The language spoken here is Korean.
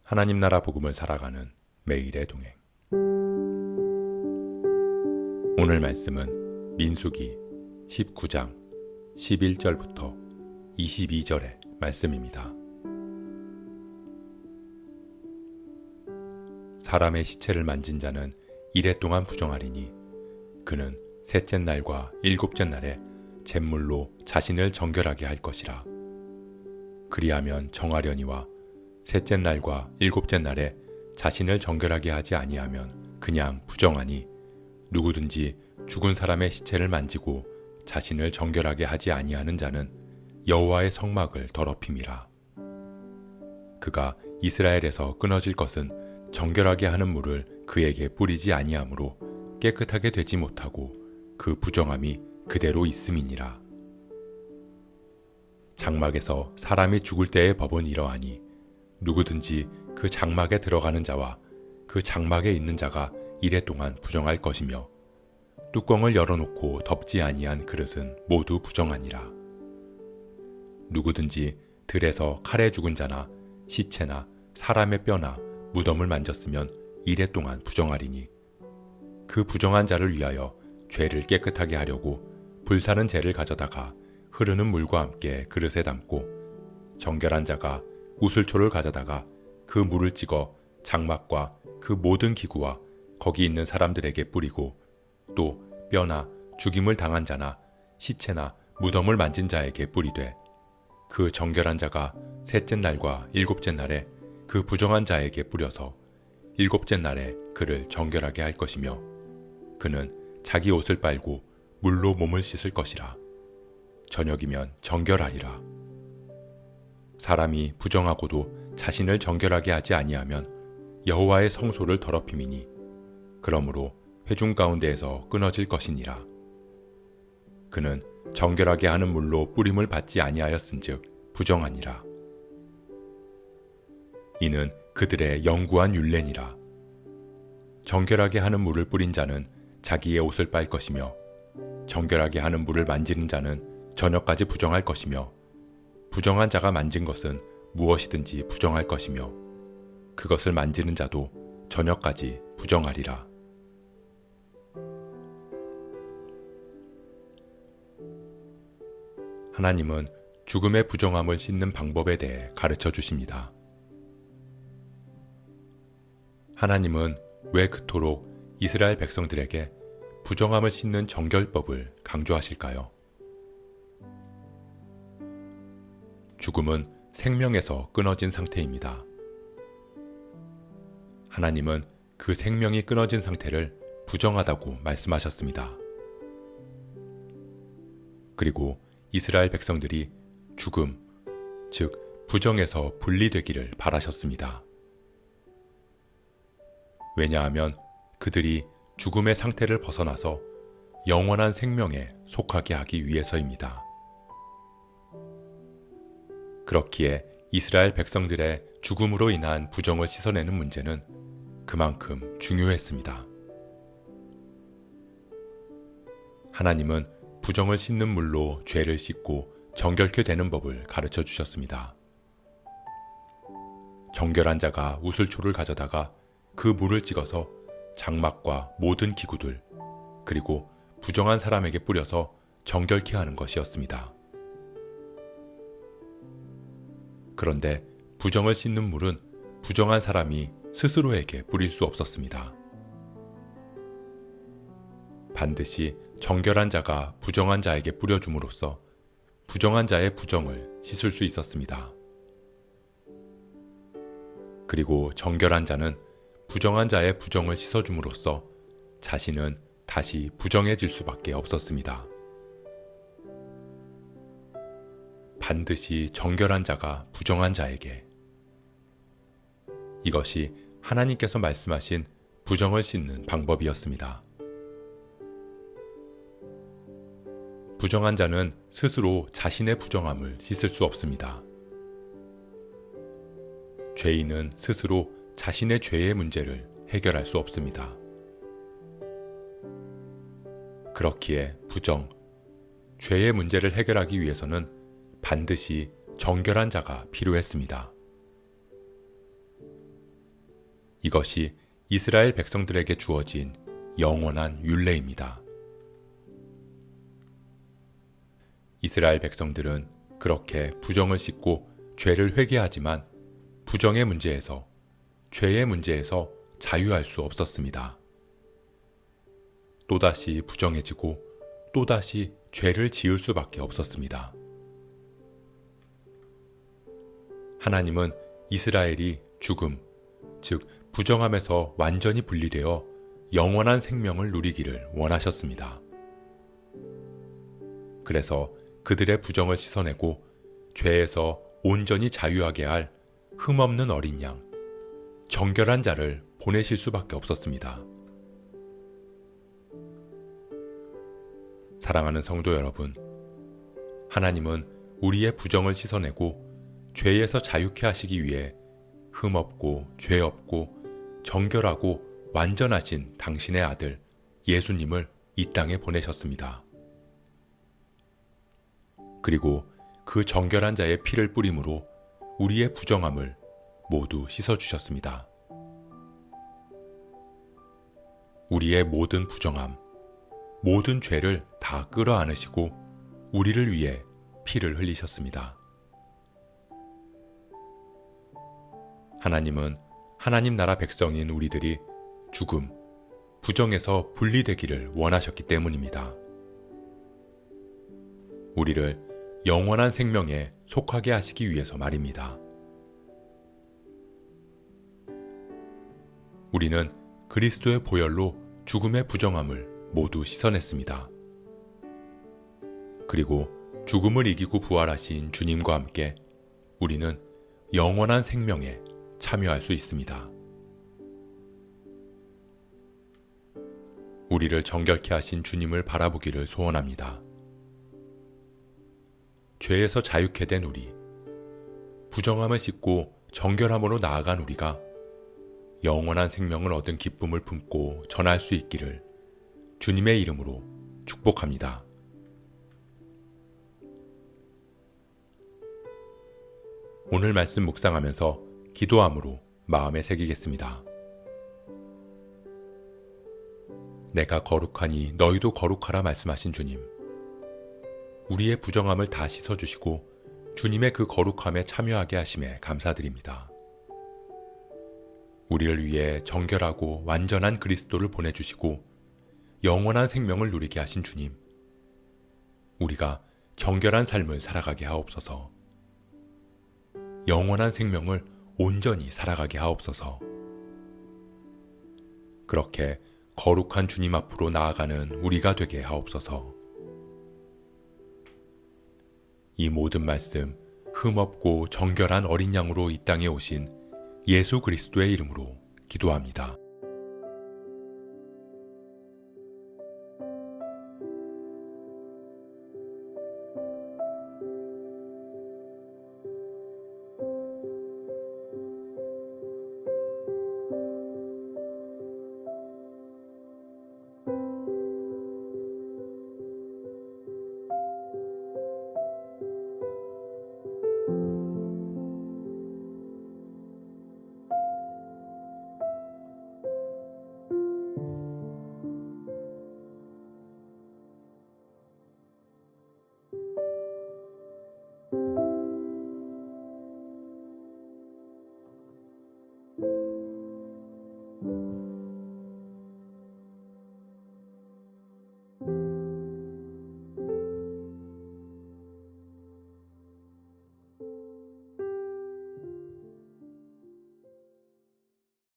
하나님 나라 복음을 살아가는 매일의 동행. 오늘 말씀은 민수기 19장 11절부터 22절의 말씀입니다. 사람의 시체를 만진 자는 이래 동안 부정하리니 그는 셋째 날과 일곱째 날에 잿물로 자신을 정결하게 할 것이라. 그리하면 정하려니와 셋째 날과 일곱째 날에 자신을 정결하게 하지 아니하면 그냥 부정하니 누구든지 죽은 사람의 시체를 만지고 자신을 정결하게 하지 아니하는 자는 여호와의 성막을 더럽힘이라. 그가 이스라엘에서 끊어질 것은 정결하게 하는 물을 그에게 뿌리지 아니하므로 깨끗하게 되지 못하고 그 부정함이 그대로 있음이니라. 장막에서 사람이 죽을 때의 법은 이러하니 누구든지 그 장막에 들어가는 자와 그 장막에 있는 자가 이래 동안 부정할 것이며 뚜껑을 열어놓고 덮지 아니한 그릇은 모두 부정하니라. 누구든지 들에서 칼에 죽은 자나 시체나 사람의 뼈나 무덤을 만졌으면 이래 동안 부정하리니 그 부정한 자를 위하여 죄를 깨끗하게 하려고 불사는 재를 가져다가 흐르는 물과 함께 그릇에 담고 정결한 자가 우슬초를 가져다가 그 물을 찍어 장막과 그 모든 기구와 거기 있는 사람들에게 뿌리고 또 뼈나 죽임을 당한 자나 시체나 무덤을 만진 자에게 뿌리되 그 정결한 자가 셋째 날과 일곱째 날에 그 부정한 자에게 뿌려서 일곱째 날에 그를 정결하게 할 것이며 그는 자기 옷을 빨고 물로 몸을 씻을 것이라. 저녁이면 정결하리라. 사람이 부정하고도 자신을 정결하게 하지 아니하면 여호와의 성소를 더럽힘이니 그러므로 회중 가운데에서 끊어질 것이니라. 그는 정결하게 하는 물로 뿌림을 받지 아니하였은즉 부정하니라. 이는 그들의 영구한 율례니라. 정결하게 하는 물을 뿌린 자는 자기의 옷을 빨 것이며 정결하게 하는 물을 만지는 자는 저녁까지 부정할 것이며 부정한 자가 만진 것은 무엇이든지 부정할 것이며 그것을 만지는 자도 저녁까지 부정하리라. 하나님은 죽음의 부정함을 씻는 방법에 대해 가르쳐 주십니다. 하나님은 왜 그토록 이스라엘 백성들에게 부정함을 씻는 정결법을 강조하실까요? 죽음은 생명에서 끊어진 상태입니다. 하나님은 그 생명이 끊어진 상태를 부정하다고 말씀하셨습니다. 그리고 이스라엘 백성들이 죽음, 즉 부정에서 분리되기를 바라셨습니다. 왜냐하면 그들이 죽음의 상태를 벗어나서 영원한 생명에 속하게 하기 위해서입니다. 그렇기에 이스라엘 백성들의 죽음으로 인한 부정을 씻어내는 문제는 그만큼 중요했습니다. 하나님은 부정을 씻는 물로 죄를 씻고 정결케 되는 법을 가르쳐 주셨습니다. 정결한 자가 우슬초를 가져다가 그 물을 찍어서 장막과 모든 기구들 그리고 부정한 사람에게 뿌려서 정결케 하는 것이었습니다. 그런데 부정을 씻는 물은 부정한 사람이 스스로에게 뿌릴 수 없었습니다. 반드시 정결한 자가 부정한 자에게 뿌려줌으로써 부정한 자의 부정을 씻을 수 있었습니다. 그리고 정결한 자는 부정한 자의 부정을 씻어줌으로써 자신은 다시 부정해질 수밖에 없었습니다. 반드시 정결한 자가 부정한 자에게. 이것이 하나님께서 말씀하신 부정을 씻는 방법이었습니다. 부정한 자는 스스로 자신의 부정함을 씻을 수 없습니다. 죄인은 스스로 자신의 죄의 문제를 해결할 수 없습니다. 그렇기에 부정, 죄의 문제를 해결하기 위해서는 반드시 정결한 자가 필요했습니다. 이것이 이스라엘 백성들에게 주어진 영원한 율례입니다. 이스라엘 백성들은 그렇게 부정을 씻고 죄를 회개하지만 부정의 문제에서, 죄의 문제에서 자유할 수 없었습니다. 또다시 부정해지고 또다시 죄를 지을 수밖에 없었습니다. 하나님은 이스라엘이 죽음, 즉 부정함에서 완전히 분리되어 영원한 생명을 누리기를 원하셨습니다. 그래서 그들의 부정을 씻어내고 죄에서 온전히 자유하게 할 흠없는 어린 양, 정결한 자를 보내실 수밖에 없었습니다. 사랑하는 성도 여러분, 하나님은 우리의 부정을 씻어내고 죄에서 자유케 하시기 위해 흠없고 죄없고 정결하고 완전하신 당신의 아들 예수님을 이 땅에 보내셨습니다. 그리고 그 정결한 자의 피를 뿌림으로 우리의 부정함을 모두 씻어주셨습니다. 우리의 모든 부정함, 모든 죄를 다 끌어안으시고 우리를 위해 피를 흘리셨습니다. 하나님은 하나님 나라 백성인 우리들이 죽음, 부정에서 분리되기를 원하셨기 때문입니다. 우리를 영원한 생명에 속하게 하시기 위해서 말입니다. 우리는 그리스도의 보혈로 죽음의 부정함을 모두 씻어냈습니다. 그리고 죽음을 이기고 부활하신 주님과 함께 우리는 영원한 생명에 참여할 수 있습니다. 우리를 정결케 하신 주님을 바라보기를 소원합니다. 죄에서 자유케 된 우리, 부정함을 씻고 정결함으로 나아간 우리가 영원한 생명을 얻은 기쁨을 품고 전할 수 있기를 주님의 이름으로 축복합니다. 오늘 말씀 묵상하면서 기도함으로 마음에 새기겠습니다. 내가 거룩하니 너희도 거룩하라 말씀하신 주님, 우리의 부정함을 다 씻어주시고 주님의 그 거룩함에 참여하게 하심에 감사드립니다. 우리를 위해 정결하고 완전한 그리스도를 보내주시고 영원한 생명을 누리게 하신 주님, 우리가 정결한 삶을 살아가게 하옵소서. 영원한 생명을 온전히 살아가게 하옵소서. 그렇게 거룩한 주님 앞으로 나아가는 우리가 되게 하옵소서. 이 모든 말씀 흠없고 정결한 어린 양으로 이 땅에 오신 예수 그리스도의 이름으로 기도합니다.